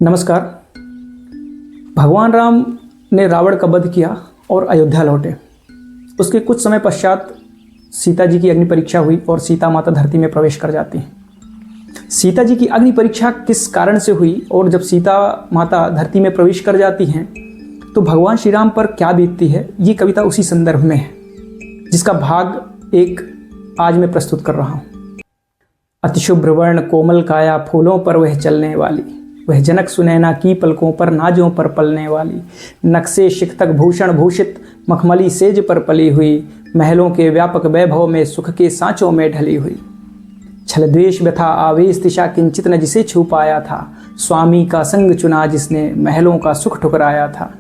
नमस्कार। भगवान राम ने रावण का वध किया और अयोध्या लौटे। उसके कुछ समय पश्चात सीता जी की अग्नि परीक्षा हुई और सीता माता धरती में प्रवेश कर जाती हैं। सीता जी की अग्नि परीक्षा किस कारण से हुई और जब सीता माता धरती में प्रवेश कर जाती हैं तो भगवान श्री राम पर क्या बीतती है, ये कविता उसी संदर्भ में है, जिसका भाग एक आज मैं प्रस्तुत कर रहा हूँ। अतिशुभ्र वर्ण कोमल काया, फूलों पर वह चलने वाली, वह जनक सुनैना की पलकों पर नाजों पर पलने वाली, नक्शे शिखतक भूषण भूषित मखमली सेज पर पली हुई, महलों के व्यापक वैभव में सुख के सांचों में ढली हुई। छल द्वेष व्यथा आवेश दिशा किंचित न जिसे छू पाया था, स्वामी का संग चुना जिसने महलों का सुख ठुकराया था।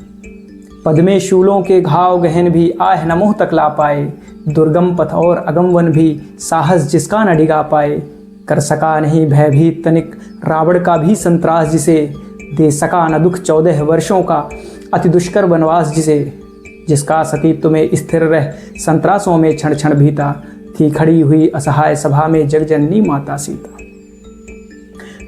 पद में शूलों के घाव गहन भी आह न मुँह तक ला पाए, दुर्गम पथ और अगम वन भी साहस जिसका न डिगा पाए। कर सका नहीं भयभीत तनिक रावण का भी संत्रास जिसे, दे सका न दुख 14 वर्षों का अति दुष्कर वनवास जिसे। जिसका सतीत्व में स्थिर रह संत्रासों में क्षण क्षण भीता, थी खड़ी हुई असहाय सभा में जगजननी माता सीता।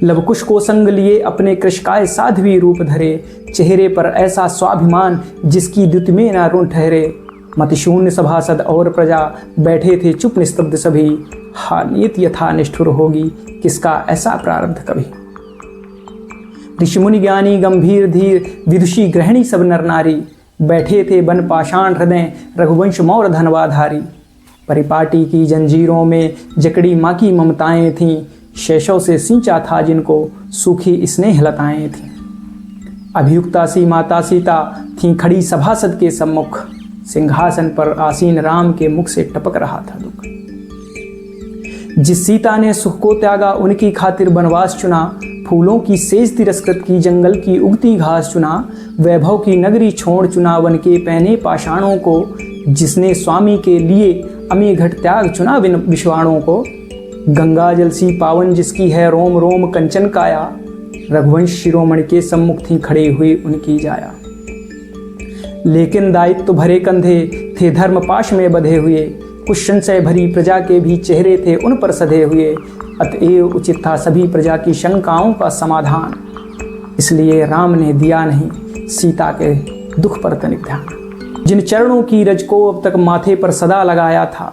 लवकुश को संग लिए अपने कृशकाय साध्वी रूप धरे, चेहरे पर ऐसा स्वाभिमान जिसकी द्युति में न ऋण ठहरे। मतिशून्य सभासद और प्रजा बैठे थे चुप निस्तब्ध सभी, हा नीत यथा निष्ठुर होगी किसका ऐसा प्रारब्ध कभी। ऋषि मुनि ज्ञानी गंभीर धीर विदुषी गृहिणी सब नर नारी, बैठे थे बन पाषाण हृदय रघुवंश मौर धनवाधारी। परिपाटी की जंजीरों में जकड़ी माँ की ममताएं थीं, शैशव से सींचा था जिनको सूखी स्नेह लताएं थीं। अभियुक्ता सी माता सीता थीं खड़ी सभासद के सम्मुख, सिंहासन पर आसीन राम के मुख से टपक रहा था दुख। जिस सीता ने सुख को त्यागा उनकी खातिर बनवास चुना, फूलों की सेज तिरस्कृत की जंगल की उगती घास चुना, वैभव की नगरी छोड़ चुना वन के पहने पाषाणों को। जिसने स्वामी के लिए अमी घट त्याग चुना विषवाणों को, गंगा जल सी पावन जिसकी है रोम रोम कंचन काया, रघुवंश शिरोमणि के सम्मुख थी खड़ी हुई उनकी जाया। लेकिन दायित्व भरे कंधे थे धर्म पाश में बंधे हुए, कुछ संशय भरी प्रजा के भी चेहरे थे उन पर सधे हुए। अतएव उचित था सभी प्रजा की शंकाओं का समाधान, इसलिए राम ने दिया नहीं सीता के दुख पर तनिक ध्यान। जिन चरणों की रज को अब तक माथे पर सदा लगाया था,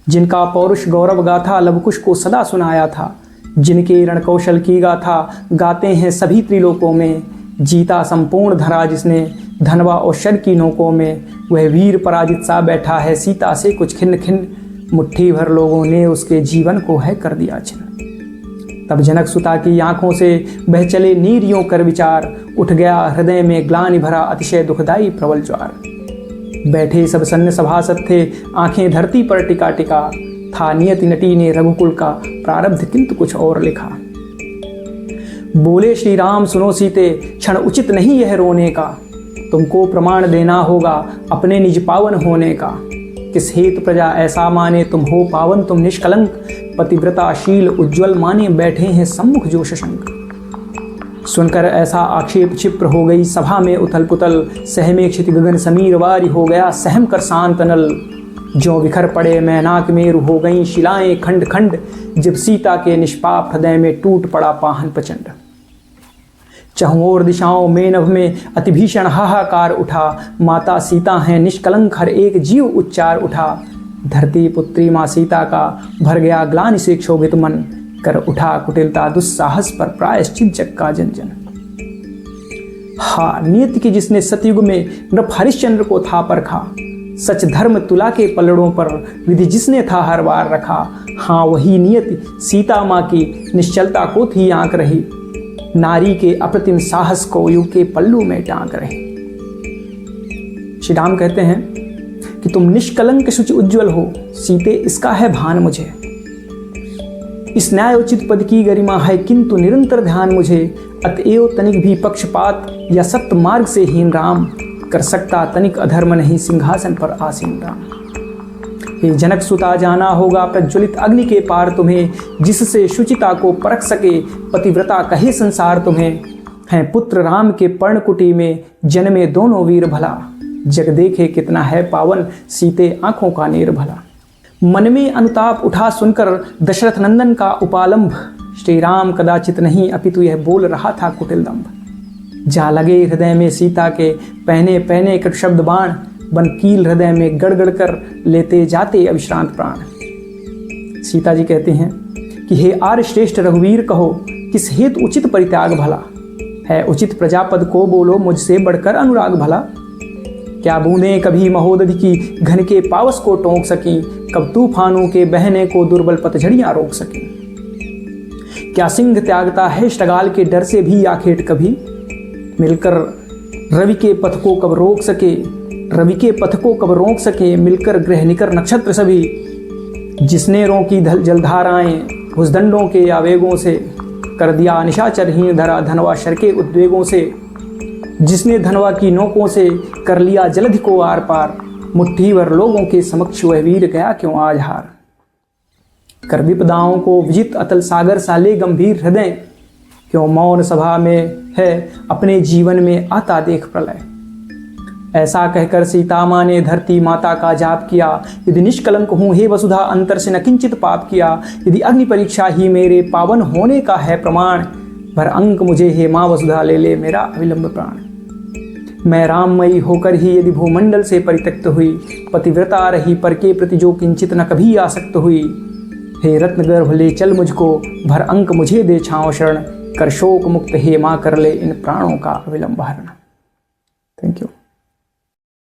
जिनका पौरुष गौरव गाथा लवकुश को सदा सुनाया था, जिनके रणकौशल की गाथा गाते हैं सभी त्रिलोकों में। जीता संपूर्ण धरा जिसने धनवा और शर की नोकों में, वह वीर पराजित सा बैठा है सीता से कुछ खिन्न खिन्न। मुट्ठी भर लोगों ने उसके जीवन को है कर दिया छिन्न। तब जनक सुता की आंखों से बह चले नीर यों कर विचार, उठ गया हृदय में ग्लानि भरा अतिशय दुखदाई प्रबल ज्वार। बैठे सब सन्न सभासद थे आंखें धरती पर टिका टिका, था नियति नटी ने रघुकुल का प्रारब्ध किंतु कुछ और लिखा। बोले श्री राम सुनो सीते क्षण उचित नहीं यह रोने का, तुमको प्रमाण देना होगा अपने निज पावन होने का। किस हेतु प्रजा ऐसा माने तुम हो पावन तुम निष्कलंक, पतिव्रताशील उज्ज्वल माने बैठे हैं सम्मुख जो शशंक। सुनकर ऐसा आक्षेप क्षिप्र हो गई सभा में उथल पुथल, सहमे क्षिति गगन समीर वारी हो गया सहम कर शांत नल। जो बिखर पड़े मैनाक मेरु हो गई शिलाएं खंड खंड, जब सीता के निष्पाप हृदय में टूट पड़ा पाहन प्रचंड। चहुओर दिशाओं में नभ में अति भीषण हाहाकार उठा, माता सीता हैं निष्कलंक हर एक जीव उच्चार उठा। धरती पुत्री माँ सीता का भर गया ग्लानि से क्षोभित मन, कर उठा कुटिलता दुस्साहस पर प्रायश्चित जग का जन जन। हा नियति की जिसने सतयुग में नृप हरिश्चंद्र को था परखा, सच धर्म तुला के पलड़ों पर विधि जिसने था हर बार रखा। हाँ वही नियति सीता माँ की निश्चलता को थी आंक रही, नारी के अप्रतिम साहस को युग के पल्लू में टांक रहे। श्री राम कहते हैं कि तुम निष्कलंक शुचि उज्ज्वल हो सीते, इसका है भान मुझे। इस न्यायोचित पद की गरिमा है किंतु निरंतर ध्यान मुझे। अतएव तनिक भी पक्षपात या सत्य मार्ग से हीन राम, कर सकता तनिक अधर्म नहीं सिंहासन पर आसीन राम। हे जनक सुता जाना होगा प्रज्वलित अग्नि के पार तुम्हें, जिससे शुचिता को परख सके पतिव्रता कहे संसार तुम्हें। हैं पुत्र राम के पर्णकुटी में जन्मे दोनों वीर भला, जग देखे कितना है पावन सीते आंखों का नेर भला। मन में अनुताप उठा सुनकर दशरथ नंदन का उपालंभ, श्री राम कदाचित नहीं अपितु यह बोल रहा था कुटिल दंभ। जा लगे हृदय में सीता के पहने पहने कट शब्द बाण, बन कील हृदय में गड़गड़ कर लेते जाते अविश्रांत प्राण। सीता जी कहती हैं कि हे आर्य श्रेष्ठ रघुवीर कहो, किस हेतु उचित परित्याग भला है, उचित प्रजापद को बोलो मुझसे बढ़कर अनुराग भला। क्या बूंदें कभी महोदधि की घन के पावस को टोंक सकी, कब तूफानों के बहने को दुर्बल पतझड़ियां रोक सकी। क्या सिंह त्यागता है शगाल के डर से भी आखेट कभी, मिलकर रवि के पथ को कब रोक सके, रवि के पथ को कब रोक सके, मिलकर ग्रह निकर नक्षत्र सभी। जिसने रोकी जलधाराएं भुजदंडों के आवेगों से, कर दिया निशाचरहीन धरा धनवा शर के उद्वेगों से। जिसने धनवा की नोकों से कर लिया जलधि को आर पार, मुट्ठी भर लोगों के समक्ष वह वीर गया क्यों आज हार। कर विपदाओं को विजित अतल सागर साले गंभीर हृदय, क्यों मौन सभा में है अपने जीवन में आता देख प्रलय। ऐसा कहकर सीता माँ ने धरती माता का जाप किया, यदि निष्कलंक हूँ हे वसुधा अंतर से न किंचित पाप किया। यदि अग्नि परीक्षा ही मेरे पावन होने का है प्रमाण, भर अंक मुझे हे माँ वसुधा ले ले मेरा अविलंब प्राण। मैं राममयी होकर ही यदि भूमंडल से परित्यक्त हुई, पतिव्रता रही पर के प्रति जो किंचित न कभी आसक्त हुई। हे रत्नगर्भ ले चल मुझको, भर अंक मुझे दे छाँव शरण, कर शोक मुक्त हे माँ कर ले इन प्राणों का अविलंब हरण। Thank you.